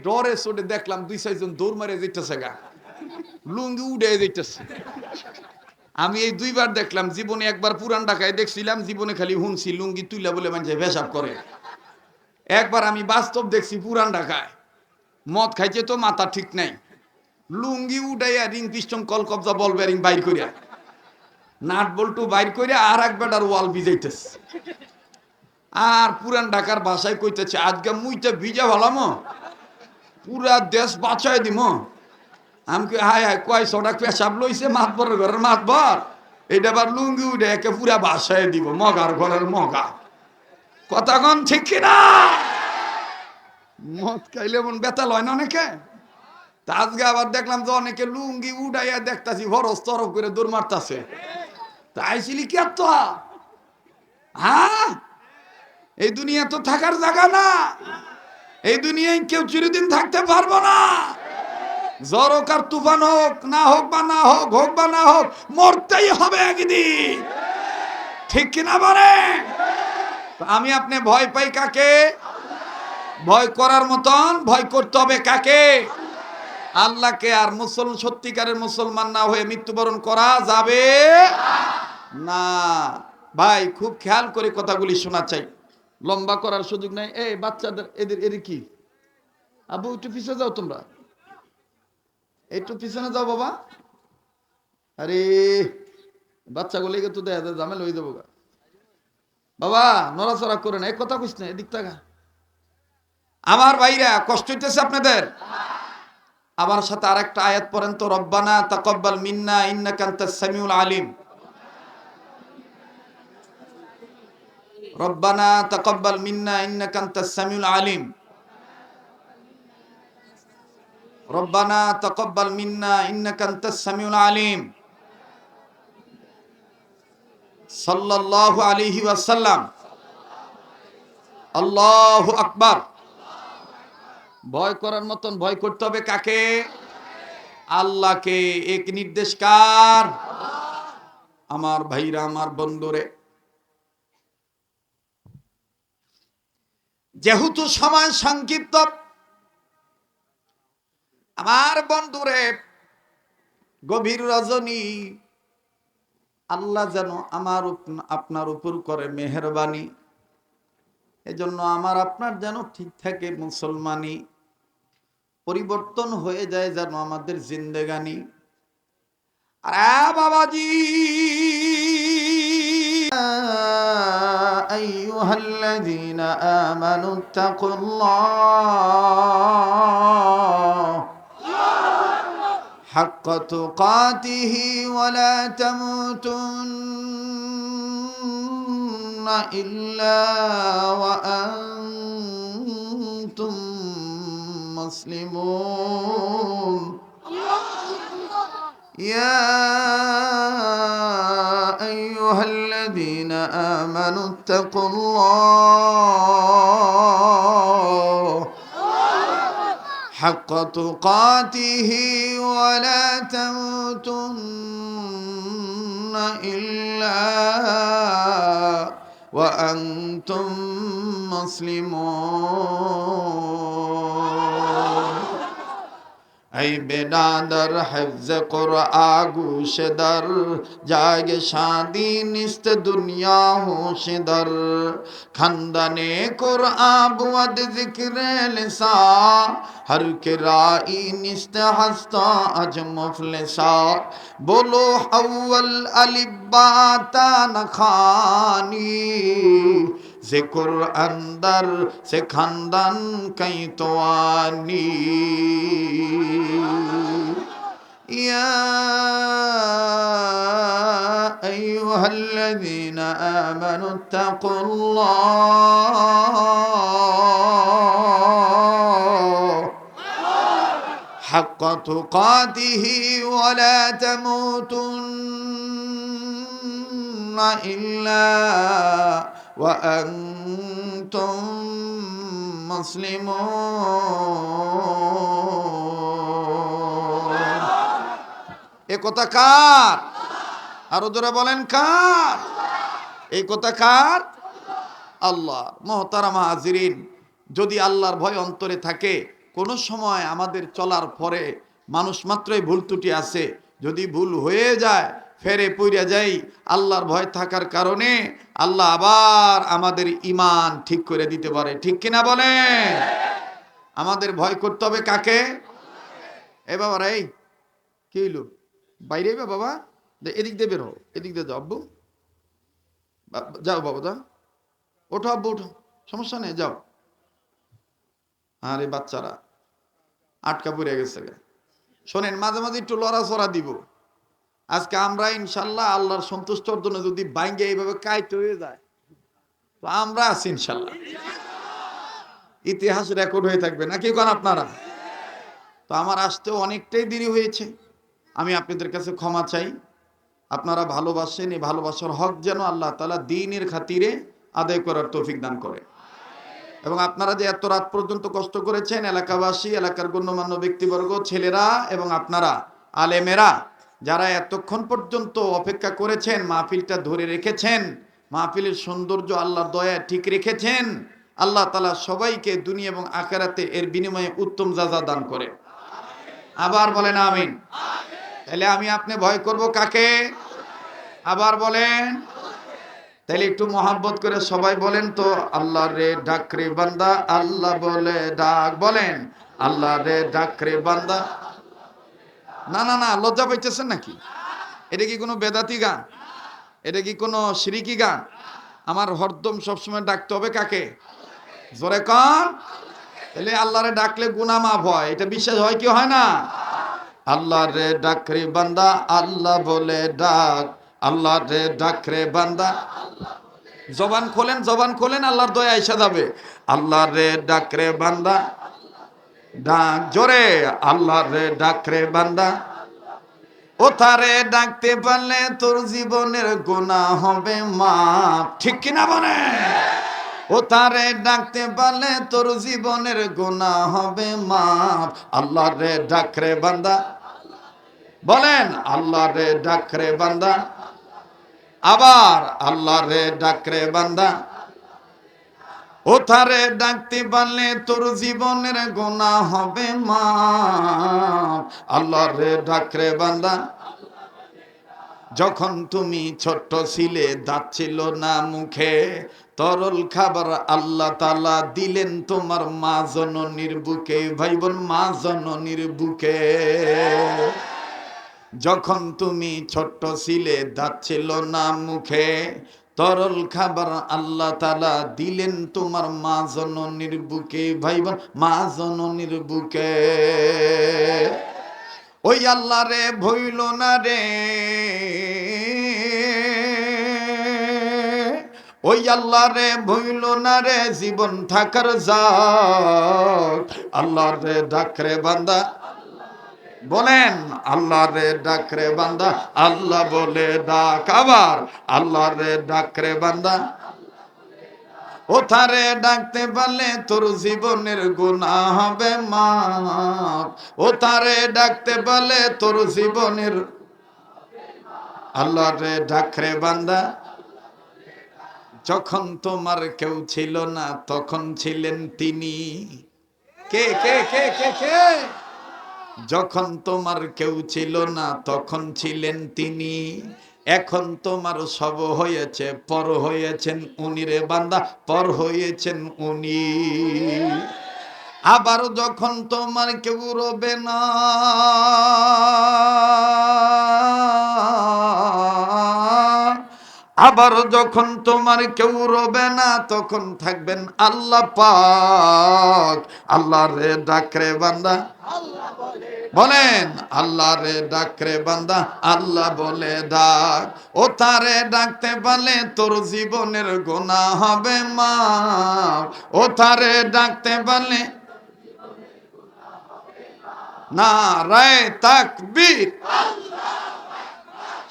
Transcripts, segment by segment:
ডরে চড়ে দেখলাম 2-4 জন দৌড় মারে যেতেছে গা, লুঙ্গি উড়ে যেতেছে। আমি এই 2বার দেখলাম, জীবনে একবার পুরান ঢাকায় দেখছিলাম, জীবনে খালি শুনছি লুঙ্গি তুইলা বলে মানুষ পেশাব করে। একবার আমি বাস্তব দেখছি পুরান ঢাকায়, মদ খাইছে তো মাথা ঠিক নাই, লুঙ্গি উঠাইয়া রিং পিস্টন কল কবজা বল বেরিং বাইর করিয়া নাট বল্টু বাইর করিয়া আর এক বেটার ওয়াল ভিজাইতেছে। আর পুরান ঢাকার ভাষায় কইতেছে, আজকে মুইটা ভিজা ভালাম, পুরা দেশ বাঁচাই দিম। আমি হায় হায় কয় সড়ক পেশাব লইছে মাতবরের ঘরের মাতবর, এটা আবার লুঙ্গি উঠে একে পুরা বাসায় দিব, মগার ঘরের মগা। কথাগণ ঠিক কিনা? মদ খাইলে মন বেতাল হয় না অনেকে। তা আজকে আবার দেখলাম যে অনেকে লুঙ্গি উঠাইয়া দেখতাছি ভরস তরফ করে দৌড় মারতাছে। তাইছিলি কি আর তো, হ্যাঁ এই দুনিয়া তো থাকার জায়গা না, এই দুনিয়ায় কেউ চিরদিন থাকতে পারবো না। জ্বর হোক আর তুফান হোক, না হোক বা না হোক, হোক বা না হোক, মরতেই হবে একদিন, ঠিক কিনা বলে? আমি আপনি ভয় পাই কাকে? ভয় করার মতন ভয় করতে হবে কাকে? আল্লাহকে। আর সত্যিকারের মুসলমান না হয়ে মৃত্যুবরণ করা যাবে না। ভাই খুব খেয়াল করে কথাগুলি শোনা চাই, লম্বা করার সুযোগ নাই। এই বাচ্চাদের এদের কি আবু, একটু পিছিয়ে যাও, তোমরা একটু পিছনে যাও বাবা। আরে বাচ্চাগুলিকে তো দেখা যায় ঝামেলা হয়ে যাবো গা। বাবা নড়াচড়া করে না, এক কথা কইস না, এদিক টাকা। আমার ভাইরা কষ্ট হইতেছে আপনাদের? আমার সাথে আরেকটা আয়াত পড়েন তো, রব্বানা তাকাব্বাল মিন্না ইন্নাকা আনতাস সামিউল আলিম। রব্বানা তাকাব্বাল মিন্না ইন্নাকা আনতাস সামিউল আলিম। রব্বানা তাকাব্বাল মিন্না ইন্নাকা আনতাস সামিউল আলিম। সাল্লাল্লাহু আলাইহি ওয়াসাল্লাম। আল্লাহু আকবার। ভয় করার মতন ভয় করতে হবে কাকে? আল্লাহকে। এক নির্দেশ কার? আমার ভাইরা, আমার বন্ধুরে, যেহেতু সময় সংক্ষিপ্ত, আমার বন্ধুরে, গভীর রজনী, আল্লাহ যেন আমার আপনার উপর করে মেহেরবানি। এজন্য আমার আপনার যেন ঠিক থাকে মুসলমানি, পরিবর্তন হয়ে যায় যেন আমাদের জিন্দেগানি। আরে বাবাজি, আইয়ুহাল্লাযীনা আমানু তাকুল্লাহ হাক্কা তুকাতিহি ওয়া লা তামুতুন্না ইল্লা ওয়া আনতুম মুসলিমুন। ইয়া আইয়ুহাল্লাযীনা আমানু তাকুল্লাহ হাক্কা তুকাতিহি ওয়া লা তামুতুন্না ইল্লা ওয়া আনতুম মুসলিমুন। ای برادر حفظ قرآن گوش در، جای شادی نیست دنیا ہوش در. خواندن قرآن بود ذکر لسان، هر که رائی نیست هستا اج مفلسا. بولو اول الف با تا نخوانی، ذکر اندر سے خواندن کئی توانی. يا أيها الذين آمنوا اتقوا الله حق تقاته ولا تموتن إلا وأنتم মুসলিমুন। এ কথা কার? আরো জোরে বলেন কার? এই কথা কার? আল্লাহ। মুহতারাম হাজিরিন, যদি আল্লাহর ভয় অন্তরে থাকে কোনো সময় আমাদের চলার পরে মানুষ মাত্রই ভুল ত্রুটি আছে, যদি ভুল হয়ে যায় ফেরে পইরা যাই, আল্লাহর ভয় থাকার কারণে আল্লাহ আবার আমাদের ঈমান ঠিক করে দিতে পারে। ঠিক কিনা বলেন? আমাদের ভয় করতে হবে কাকে? এ বাবা রে, কি হইল? বাইরে বাবা, এদিক দিয়ে বের হো, এদিক দিয়ে যাও আব্বু, যাও বাবা যাও, ওঠো আব্বু ওঠো, সমস্যা নেই যাও। আরে বাচ্চারা আটকা পড়ে গেছে। শোনেন, মাঝে মাঝে একটু লড়াচড়া দিব। আজকে আমরা ইনশাল্লাহ আল্লাহর সন্তুষ্ট জন্য যদি বাইঙ্গে এইভাবে কাইতে হয়ে যায়, তো আমরা আছি ইনশাল্লাহ, ইতিহাস রেকর্ড হয়ে থাকবে। নাকি কোন আপনারা? তো আমার আসতেও অনেকটাই দেরি হয়েছে, আমি আপনাদের কাছে ক্ষমা চাই। আপনারা ভালোবাসেন, এই ভালোবাসার হক যেন আল্লাহ তাআলা দ্বীনের খাতিরে আদায় করার তৌফিক দান করে। এবং আপনারা যে এত রাত পর্যন্ত কষ্ট করেছেন, এলাকাবাসী, এলাকার গণ্যমান্য ব্যক্তিবর্গ, ছেলেরা এবং আপনারা আলেমেরা যারা এতক্ষণ পর্যন্ত অপেক্ষা করেছেন, মাহফিলটা ধরে রেখেছেন, মাহফিলের সৌন্দর্য আল্লাহর দয়া ঠিক রেখেছেন, আল্লাহ তাআলা সবাইকে দুনিয়া এবং আখিরাতে এর বিনিময়ে উত্তম জাযা দান করে। আবার বলেন আমিন। তাহলে আমি আপনি ভয় করব কাকে? আবার বলেন। তাহলে একটু মহাব্বত করে সবাই বলেন তো, আল্লাহ রে ডাক রে বান্দা, আল্লাহ বলে ডাক। বলেন, আল্লাহ রে ডাক রে বান্দা। না না না, লজ্জা পাইতেছেন নাকি? এটা কি কোনো বেদাতি গান? এটা কি কোনো শিরিকি গান? আমার হরদম সবসময় ডাকতে হবে কাকে? জোরে কন। তাহলে আল্লাহরে ডাকলে গুনাহ মাফ হয়, এটা বিশ্বাস হয় কি হয় না? আল্লাহ রে ডাক রে বান্দা, আল্লাহ বলে ডাক। আল্লাহ রে ডাক রে বান্দা, জবান খোলেন, জবান খোলেন, আল্লাহর দয়া আইসা যাবে। আল্লাহ রে ডাক রে বান্দা, ডাক জোরে। আল্লাহ রে ডাক রে বান্দা, ও তারে ডাকতে পারলে তোর জীবনের গুনাহ হবে মাফ। ঠিক কিনা বলে? ও তারে ডাকতে পারলে তোর জীবনের গুনাহ হবে মাফ। আল্লাহ রে ডাক রে বান্দা, বলেন আল্লাহ রে ডাক রে বান্দা। আবার আল্লাহ রে ডাক রে বান্দা, ও তারে ডাকতে পারলে তোর জীবনের গুনাহ হবে মাফ। আল্লাহ রে ডাক রে বান্দা। যখন তুমি ছোট্ট ছিলে, দাঁত ছিল না মুখে, তরল খাবার আল্লাহ তাআলা দিলেন তোমার মা জননীর বুকে। ভাই বোন, মা জননীর বুকে। যখন তুমি ছোট্ট ছিলে, দাঁত ছিল না মুখে, তরল খাবার আল্লাহ তাআলা দিলেন তোমার মা জননীর বুকে। ভাই বোন, মা জননীর বুকে। ওই আল্লাহ রে ভইল না রে, ওই আল্লাহ রে ভইল না রে, জীবন থাকার জাত। আল্লাহ রে ডাক রে বান্দা, বলেন আল্লাহ রে ডাক রে বান্দা, আল্লাহ বলে ডাক। আবার আল্লাহ রে ডাক রে বান্দা, ও তারে ডাকতে পারলে তোর জীবনের গুনাহ হবে মাফ। ও তারে ডাকতে পারলে তোর জীবনের। আল্লাহ রে ডাক রে বান্দা, যখন তোমার কেউ ছিল না তখন ছিলেন তিনি। কে কে কে কে কে? যখন তোমার কেউ ছিল না তখন ছিলেন তিনি। এখন তোমার সব হয়েছে, পর হয়েছেন উনি রে বান্দা, পর হয়েছেন উনি। আবার যখন তোমার কেউ রবে না, আবার যখন তোমার কেউ রবে না, তখন থাকবেন আল্লাহ পাক। আল্লাহ রে ডাক রে বান্দা, বলেন আল্লাহ রে ডাক রে বান্দা, আল্লাহ বলে ডাক। ও তারে ডাকতে পারলে তোর জীবনের গুনাহ হবে মাফ। ও তারে ডাকতে পারলে। নারায়ে তাকবীর।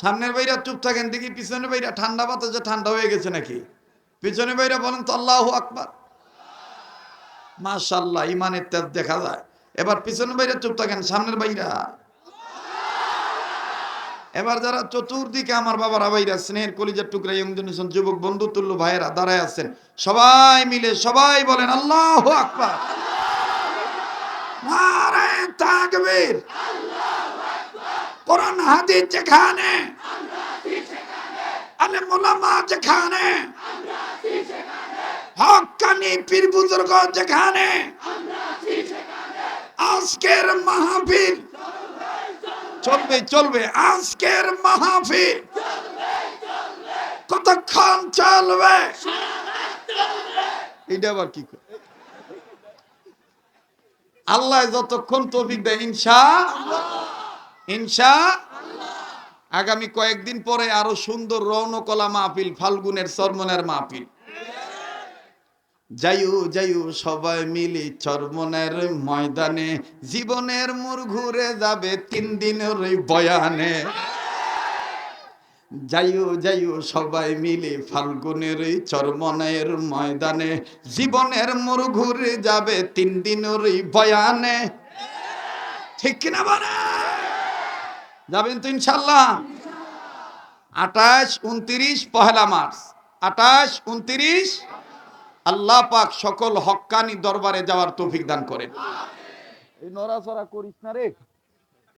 সামনের বাইরা চুপ থাকেন দেখি, পিছনের বাইরা ঠান্ডা বাতাসে ঠান্ডা হয়ে গেছে নাকি? পিছনের বাইরা বলেন তো আল্লাহু আকবার। মাশাআল্লাহ, ইমানের তেজ দেখা যায়। এবার পিছনের বাইরা চুপ থাকেন, সামনের বাইরা। এবার যারা চতুর্দিকে আমার বাবারা ভাইরা, স্নেহের কলিজার টুকরা ইয়ং যুবক বন্ধু তুল্য ভাইয়েরা দাঁড়ায় আছেন, সবাই মিলে সবাই বলেন আল্লাহু আকবার। নারে তাকবীর। কোরআন হাদিস যেখানে, আলেম ওলামা যেখানে, হক্কানি পীর বুজুর্গ যেখানে, আজকের মাহফিল চলবে চলবে। আজকের মাহফিল কতক্ষণ চলবে? এটা আবার কি করে? আল্লাহ যতক্ষণ তৌফিক দেয়, ইনশা আগামী কয়েকদিন পরে আরো সুন্দর রৌনকলা মাহফিল, ফাল্গুনের চরমনের মাহফিল। যাইও যাইও সবাই মিলি চরমনের ময়দানে, জীবনের মোড় ঘুরে যাবে 3 দিনের ওই বয়ানে। যাইও যাইও সবাই মিলে ফাল্গুনের এই চরমনের ময়দানে, জীবনের মোড় ঘুরে যাবে 3 দিনের এই বয়ানে। ঠিক কিনা বলে? যাবেন তো ইনশাল্লাহ? 28, 29, পহেলা মার্চ, 28, 29। আল্লাহ পাক সকল হক্কানি দরবারে যাওয়ার তৌফিক দান করেন। এই নড়াচড়া করিস না রে।